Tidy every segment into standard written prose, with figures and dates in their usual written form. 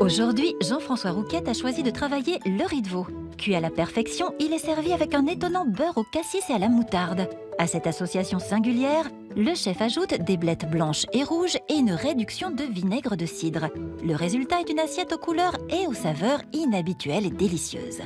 Aujourd'hui, Jean-François Rouquette a choisi de travailler le riz de veau. Cuit à la perfection, il est servi avec un étonnant beurre au cassis et à la moutarde. À cette association singulière, le chef ajoute des blettes blanches et rouges et une réduction de vinaigre de cidre. Le résultat est une assiette aux couleurs et aux saveurs inhabituelles et délicieuses.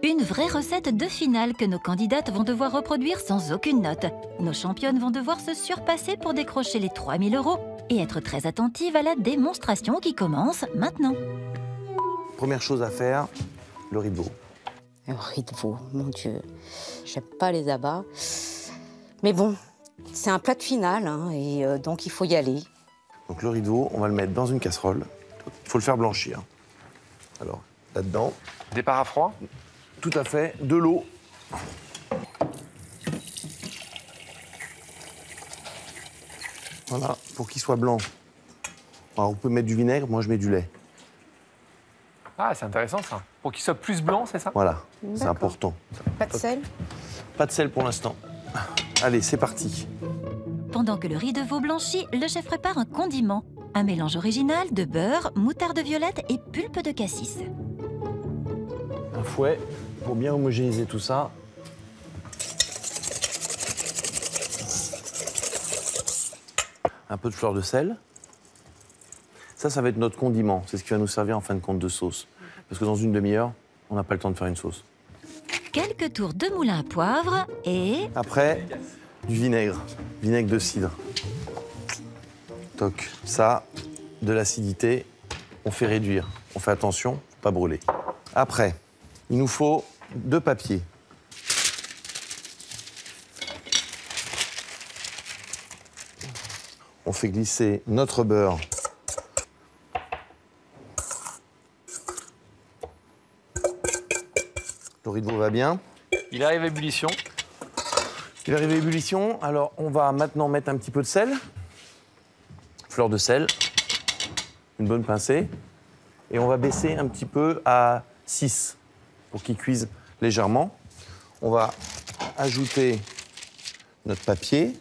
Une vraie recette de finale que nos candidates vont devoir reproduire sans aucune note. Nos championnes vont devoir se surpasser pour décrocher les 3 000 € et être très attentives à la démonstration qui commence maintenant. Première chose à faire, le riz de veau. Le riz de veau, mon Dieu. J'aime pas les abats. Mais bon, c'est un plat de finale, hein, et donc il faut y aller. Donc le riz de veau, on va le mettre dans une casserole. Il faut le faire blanchir. Alors, là-dedans... Départ à froid? Tout à fait, de l'eau. Voilà, pour qu'il soit blanc. Alors, vous pouvez mettre du vinaigre, moi je mets du lait. Ah, c'est intéressant ça. Pour qu'il soit plus blanc, c'est ça? Voilà, c'est important. Pas de sel? Pas de sel pour l'instant. Allez, c'est parti. Pendant que le riz de veau blanchit, le chef prépare un condiment. Un mélange original de beurre, moutarde violette et pulpe de cassis. Un fouet pour bien homogénéiser tout ça. Un peu de fleur de sel. Ça va être notre condiment. C'est ce qui va nous servir en fin de compte de sauce. Parce que dans une demi-heure, on n'a pas le temps de faire une sauce. Quelques tours de moulin à poivre et... Après, du vinaigre. Vinaigre de cidre. Toc. Ça, de l'acidité, on fait réduire. On fait attention, faut pas brûler. Après, il nous faut 2 papiers. On fait glisser notre beurre. Le riz de veau va bien. Il arrive à ébullition. Il arrive à ébullition. Alors, on va maintenant mettre un petit peu de sel. Fleur de sel. Une bonne pincée. Et on va baisser un petit peu à 6 pour qu'il cuise légèrement. On va ajouter notre papier.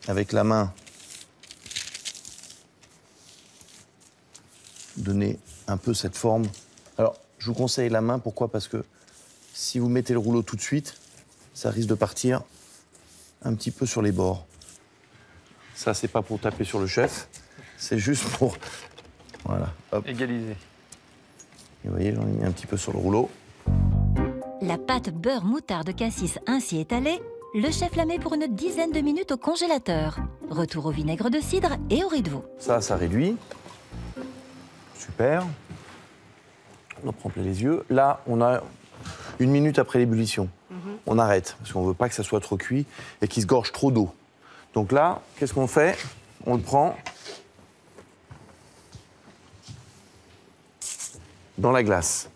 Avec la main, donner un peu cette forme. Alors, je vous conseille la main, pourquoi? Parce que si vous mettez le rouleau tout de suite, ça risque de partir un petit peu sur les bords. Ça, c'est pas pour taper sur le chef, c'est juste pour... Voilà, hop. Égaliser. Et vous voyez, j'en ai mis un petit peu sur le rouleau. La pâte beurre moutarde cassis ainsi étalée, le chef la met pour une dizaine de minutes au congélateur. Retour au vinaigre de cidre et au riz de veau. Ça réduit. Super. On en prend plein les yeux. Là, on a 1 minute après l'ébullition. On arrête, parce qu'on ne veut pas que ça soit trop cuit et qu'il se gorge trop d'eau. Donc là, qu'est-ce qu'on fait? On le prend dans la glace.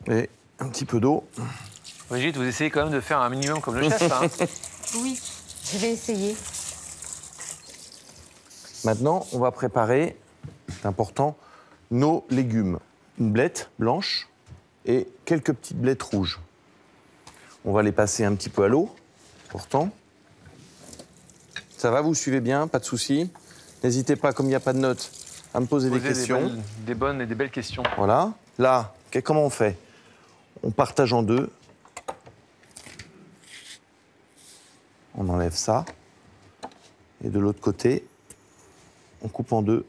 Et un petit peu d'eau. Brigitte, vous essayez quand même de faire un minimum comme le chef, hein? Oui, je vais essayer. Maintenant, on va préparer, c'est important, nos légumes. Une blette blanche et quelques petites blettes rouges. On va les passer un petit peu à l'eau, important. Ça va, vous suivez bien, pas de soucis. N'hésitez pas, comme il n'y a pas de notes, à me poser des questions. Des bonnes et des belles questions. Voilà. Là, comment on fait? On partage en 2. On enlève ça. Et de l'autre côté, on coupe en 2.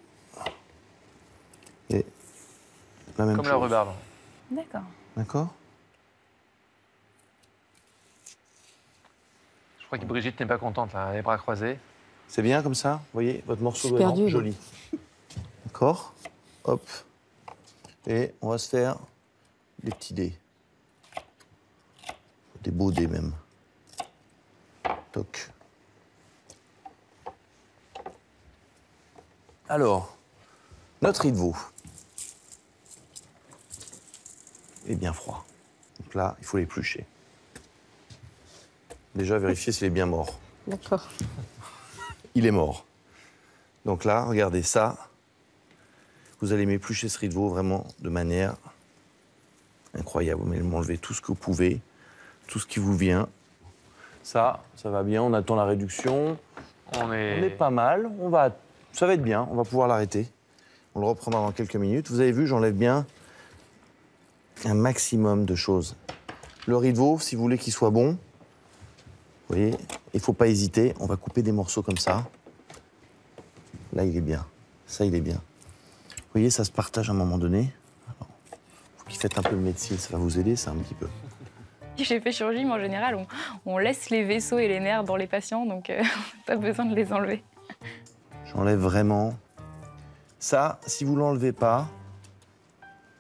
Et la même chose. Comme la rhubarbe. D'accord. D'accord? Je crois que Brigitte n'est pas contente, là, les bras croisés. C'est bien comme ça? Vous voyez, votre morceau de perdu, joli. D'accord? Hop. Et on va se faire des petits dés. Des beaux dés même. Toc. Alors, notre riz de veau est bien froid. Donc là, il faut l'éplucher. Déjà, vérifier s'il est bien mort. D'accord. Il est mort. Donc là, regardez ça. Vous allez m'éplucher ce riz de veau vraiment de manière incroyable. Vous allez m'enlever tout ce que vous pouvez, tout ce qui vous vient. Ça va bien. On attend la réduction. On On est pas mal. Ça va être bien. On va pouvoir l'arrêter. On le reprendra dans quelques minutes. Vous avez vu, j'enlève bien un maximum de choses. Le riz de veau, si vous voulez qu'il soit bon, vous voyez, il ne faut pas hésiter. On va couper des morceaux comme ça. Là, il est bien. Ça, il est bien. Vous voyez, ça se partage à un moment donné. Alors, faut qu'il fasse un peu de médecine, ça va vous aider, ça, un petit peu. J'ai fait chirurgie, mais en général, on laisse les vaisseaux et les nerfs dans les patients, donc pas besoin de les enlever. J'enlève vraiment. Ça, si vous ne l'enlevez pas,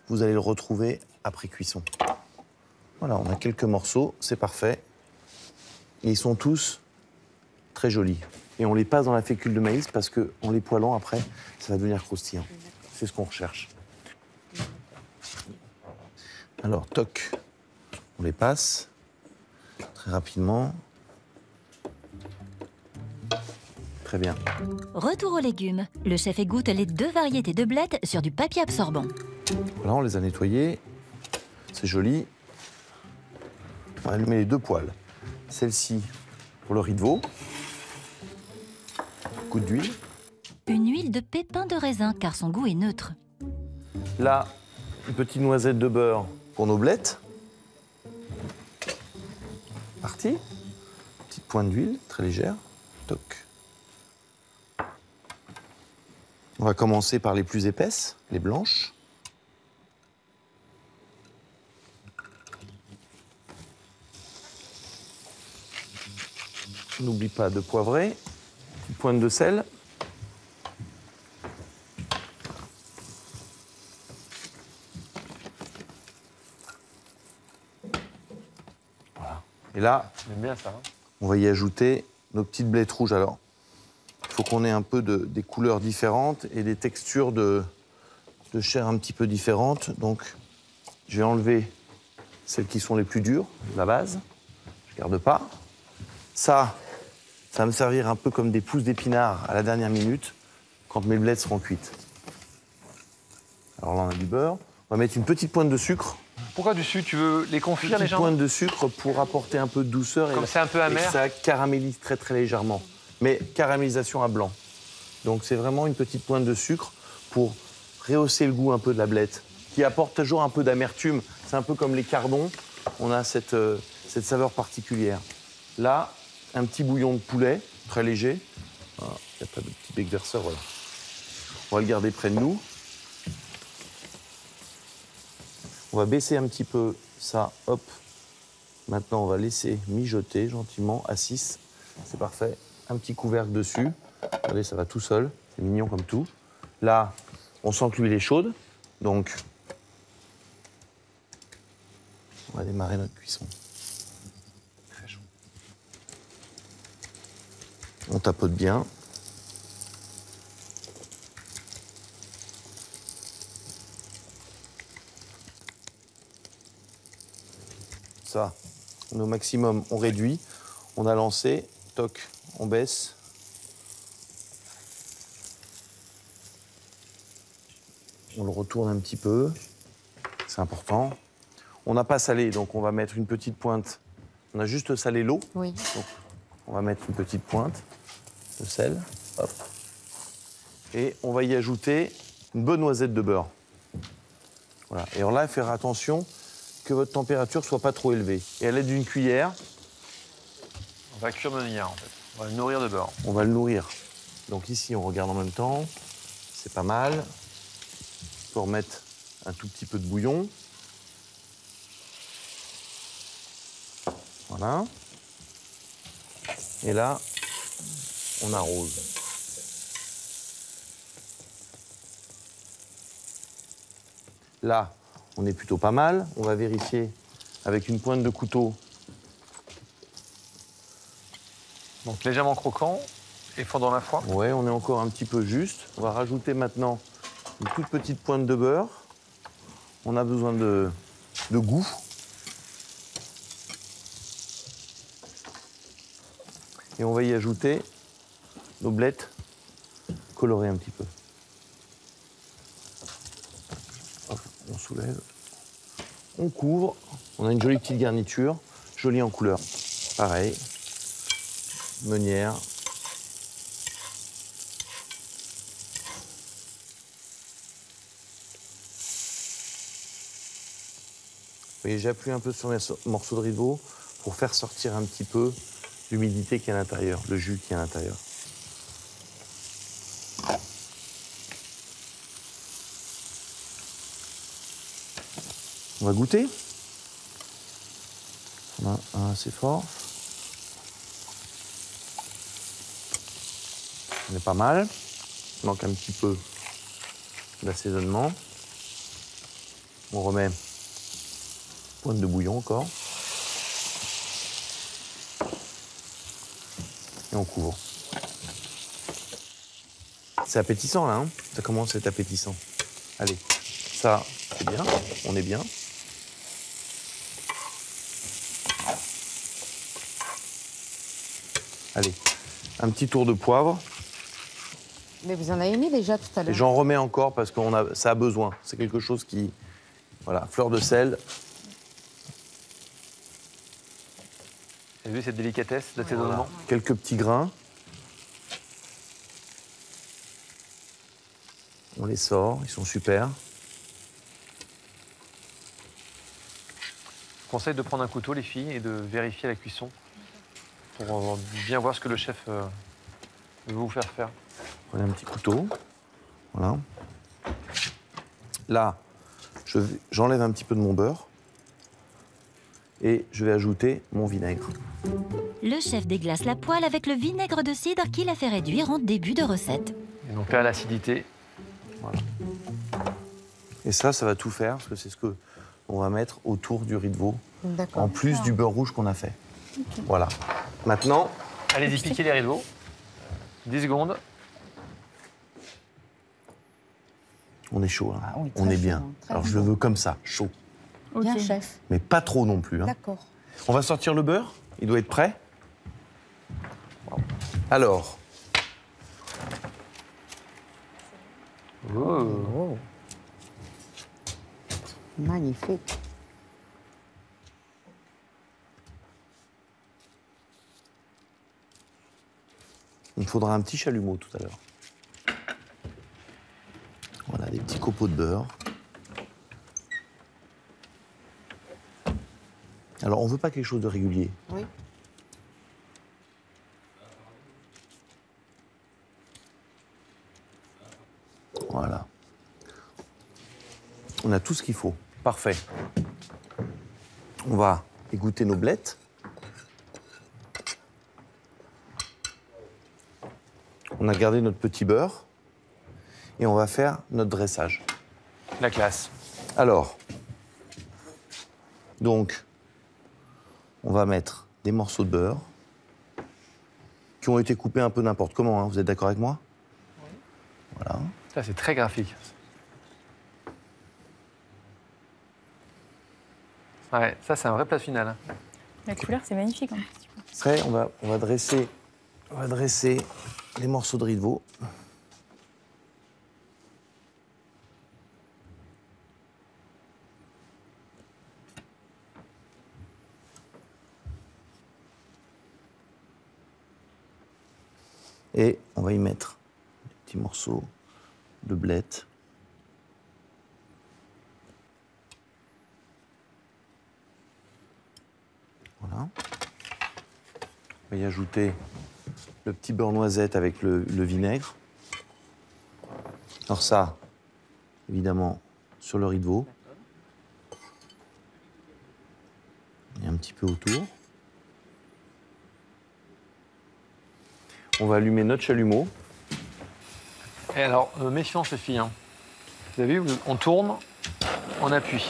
vous allez le retrouver après cuisson. Voilà, on a quelques morceaux, c'est parfait. Et ils sont tous très jolis. Et on les passe dans la fécule de maïs parce qu'en les poêlant après, ça va devenir croustillant. C'est ce qu'on recherche. Alors, toc, on les passe très rapidement. Très bien. Retour aux légumes. Le chef égoutte les 2 variétés de blettes sur du papier absorbant. Voilà, on les a nettoyés. C'est joli. On va allumer les 2 poêles. Celle-ci pour le riz de veau. Coup d'huile. Une huile de pépins de raisin car son goût est neutre. Là, une petite noisette de beurre pour nos blettes. Parti. Petite pointe d'huile, très légère. Toc. On va commencer par les plus épaisses, les blanches. N'oublie pas de poivrer. Petite pointe de sel. Voilà. Et là, J'aime bien ça. on va y ajouter nos petites blettes rouges. Alors, il faut qu'on ait un peu des couleurs différentes et des textures de chair un petit peu différentes. Donc, je vais enlever celles qui sont les plus dures, la base. Je garde pas. Ça va me servir un peu comme des pousses d'épinards à la dernière minute, quand mes blettes seront cuites. Alors là, on a du beurre. On va mettre une petite pointe de sucre. Pourquoi du sucre? Tu veux les confire, les Petite gens? pointe de sucre pour apporter un peu de douceur. Comme c'est un peu et amer. que ça caramélise très très légèrement. Mais caramélisation à blanc. Donc c'est vraiment une petite pointe de sucre pour rehausser le goût un peu de la blette, qui apporte toujours un peu d'amertume. C'est un peu comme les cardons. On a cette saveur particulière. Là, un petit bouillon de poulet, très léger. Il n'y a pas de petit bec verseur, voilà. On va le garder près de nous. On va baisser un petit peu ça, hop. Maintenant, on va laisser mijoter gentiment à 6. C'est parfait. Un petit couvercle dessus. Regardez, ça va tout seul. C'est mignon comme tout. Là, on sent que l'huile est chaude. Donc, on va démarrer notre cuisson. Très chaud. On tapote bien. Ça, on est au maximum, on réduit. On a lancé, toc, on baisse. On le retourne un petit peu, c'est important. On n'a pas salé, donc on va mettre une petite pointe. On a juste salé l'eau. Oui. Donc, on va mettre une petite pointe de sel. Hop. Et on va y ajouter une bonne noisette de beurre. Voilà. Et alors là, faire attention que votre température soit pas trop élevée. Et à l'aide d'une cuillère, On va cuire de nière, en fait. On va le nourrir de beurre. on va le nourrir. Donc ici, on regarde en même temps. C'est pas mal. On peut remettre un tout petit peu de bouillon. Voilà. Et là, on arrose. Là, on est plutôt pas mal. On va vérifier avec une pointe de couteau. Donc légèrement croquant et fondant la foi. Ouais, on est encore un petit peu juste. On va rajouter maintenant une toute petite pointe de beurre. On a besoin de goût. Et on va y ajouter nos blettes colorées un petit peu. Hop, on soulève. On couvre. On a une jolie petite garniture, jolie en couleur. Pareil. Meunière. voyez, j'appuie un peu sur mes morceaux de riz de veau pour faire sortir un petit peu l'humidité qui est à l'intérieur, le jus qui est à l'intérieur. On va goûter. On a un assez fort. On est pas mal. Il manque un petit peu d'assaisonnement. On remet pointe de bouillon encore. Et on couvre. C'est appétissant là, hein? Ça commence à être appétissant. Allez, ça, c'est bien, on est bien. Allez, un petit tour de poivre. Mais vous en avez mis déjà tout à Et l'heure. j'en remets encore parce que ça a besoin. C'est quelque chose qui... Voilà, fleur de sel. Vous avez vu cette délicatesse d'assaisonnement? Quelques petits grains. On les sort, ils sont super. Je vous conseille de prendre un couteau, les filles, et de vérifier la cuisson pour bien voir ce que le chef veut vous faire faire. Prenez un petit couteau. Voilà. Là, j'enlève un petit peu de mon beurre et je vais ajouter mon vinaigre. Le chef déglace la poêle avec le vinaigre de cidre qu'il a fait réduire en début de recette. Et donc là, l'acidité. Voilà. Et ça va tout faire parce que c'est ce qu'on va mettre autour du riz de veau, D'accord. en plus du beurre rouge qu'on a fait. Voilà. Maintenant, Allez-y, piquez les riz de veau. 10 secondes. on est chaud, là. Ah oui, On très est chaud, bien. hein, très Alors je bien. le veux comme ça, chaud. Bien, Ok. chef. Mais pas trop non plus, hein. D'accord. On va sortir le beurre. Il doit être prêt. Alors, Oh. Oh. Magnifique. il me faudra un petit chalumeau tout à l'heure. Voilà, des petits copeaux de beurre. Alors, on veut pas quelque chose de régulier. Oui. Voilà. On a tout ce qu'il faut. Parfait. On va égoutter nos blettes. On a gardé notre petit beurre. Et on va faire notre dressage. La classe. Alors, donc, on va mettre des morceaux de beurre qui ont été coupés un peu n'importe comment, hein. Vous êtes d'accord avec moi? Voilà. Ça, c'est très graphique. Ouais, ça, c'est un vrai plat final. Hein. La couleur, c'est magnifique. En plus. Après, on va dresser les morceaux de riz de veau. Et on va y mettre des petits morceaux de blettes. Voilà. On va y ajouter le petit beurre noisette avec le vinaigre. Alors ça, évidemment, sur le riz de veau. Et un petit peu autour. On va allumer notre chalumeau. Et alors, méfiance, les filles. Hein. Vous avez vu, on tourne, on appuie.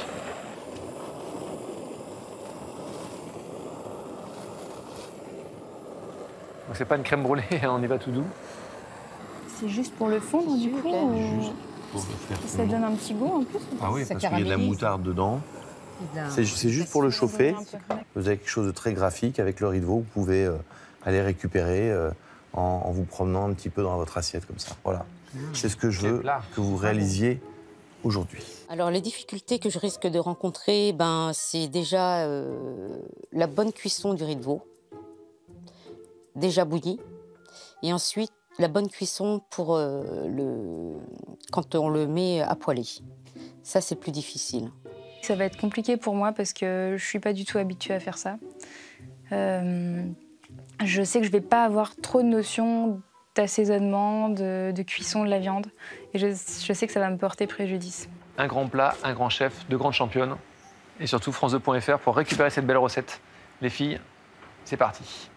Donc, c'est pas une crème brûlée, on y va tout doux. C'est juste pour le fondre, du coup ou... Ça donne un petit goût en plus ou pas Ah oui, Ça parce qu'il y a de la caramélise. moutarde dedans. Eh ben, C'est juste pour le chauffer. Un peu. Vous avez quelque chose de très graphique avec le riz de veau. Vous pouvez aller récupérer en vous promenant un petit peu dans votre assiette comme ça. Voilà. C'est ce que je Quel veux plat. que vous réalisiez aujourd'hui. Alors, les difficultés que je risque de rencontrer, c'est déjà la bonne cuisson du riz de veau, déjà bouilli, et ensuite la bonne cuisson pour quand on le met à poêler. Ça, c'est plus difficile. Ça va être compliqué pour moi parce que je suis pas du tout habituée à faire ça. Je sais que je vais pas avoir trop de notions d'assaisonnement, de cuisson de la viande. Et je sais que ça va me porter préjudice. Un grand plat, un grand chef, deux grandes championnes. Et surtout France2.fr pour récupérer cette belle recette. Les filles, c'est parti.